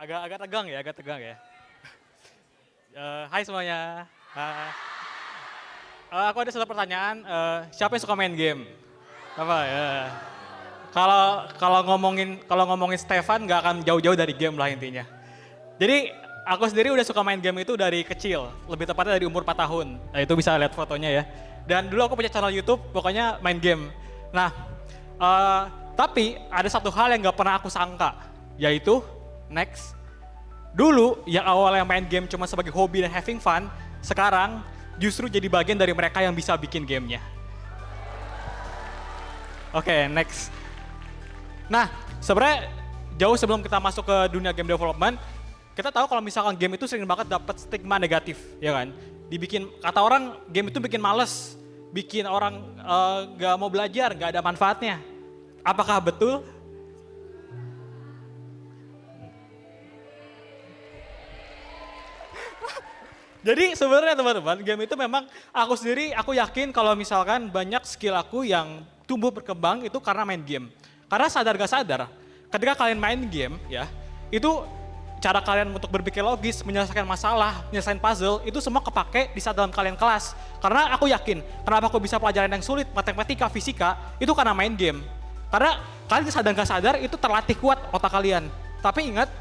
Agak tegang ya, agak tegang ya. Hai semuanya. Aku ada satu pertanyaan, siapa yang suka main game? Apa ya? Kalau ngomongin Stefan nggak akan jauh-jauh dari game lah intinya. Jadi aku sendiri udah suka main game itu dari kecil, lebih tepatnya dari umur 4 tahun. Nah, itu bisa lihat fotonya ya. Dan dulu aku punya channel YouTube, pokoknya main game. Nah, tapi ada satu hal yang nggak pernah aku sangka, yaitu dulu yang awalnya main game cuma sebagai hobi dan having fun, sekarang justru jadi bagian dari mereka yang bisa bikin gamenya. Oke, next. Nah, sebenarnya jauh sebelum kita masuk ke dunia game development, kita tahu kalau misalkan game itu sering banget dapat stigma negatif, ya kan? Kata orang game itu bikin males, bikin orang nggak mau belajar, nggak ada manfaatnya. Apakah betul? Jadi sebenarnya teman-teman, game itu memang aku yakin kalau misalkan banyak skill aku yang tumbuh berkembang itu karena main game. Karena sadar gak sadar, ketika kalian main game ya, itu cara kalian untuk berpikir logis, menyelesaikan masalah, menyelesaikan puzzle, itu semua kepake di saat dalam kalian kelas. Karena aku yakin, kenapa aku bisa pelajaran yang sulit, matematika, fisika, itu karena main game. Karena kalian sadar gak sadar itu terlatih kuat otak kalian. Tapi ingat,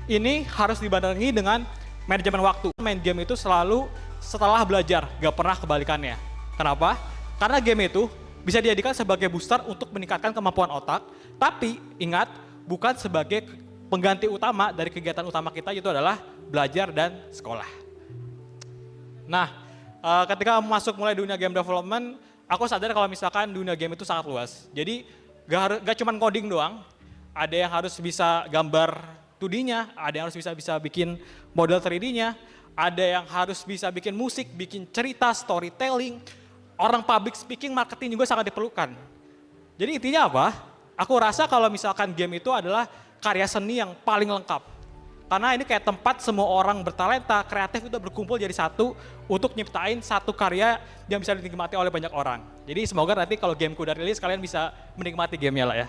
ini harus dibarengi dengan manajemen waktu. Main game itu selalu setelah belajar, gak pernah kebalikannya. Kenapa? Karena game itu bisa dijadikan sebagai booster untuk meningkatkan kemampuan otak, tapi ingat, bukan sebagai pengganti utama dari kegiatan utama kita, yaitu adalah belajar dan sekolah. Nah, ketika masuk mulai dunia game development, aku sadar kalau misalkan dunia game itu sangat luas. Jadi gak cuma coding doang, ada yang harus bisa gambar 2D-nya, ada yang harus bisa bikin model 3D-nya, ada yang harus bisa bikin musik, bikin cerita, storytelling, orang public speaking, marketing juga sangat diperlukan. Jadi intinya apa? Aku rasa kalau misalkan game itu adalah karya seni yang paling lengkap. Karena ini kayak tempat semua orang bertalenta, kreatif itu berkumpul jadi satu untuk nyiptain satu karya yang bisa dinikmati oleh banyak orang. Jadi semoga nanti kalau gameku udah rilis kalian bisa menikmati gamenya lah ya.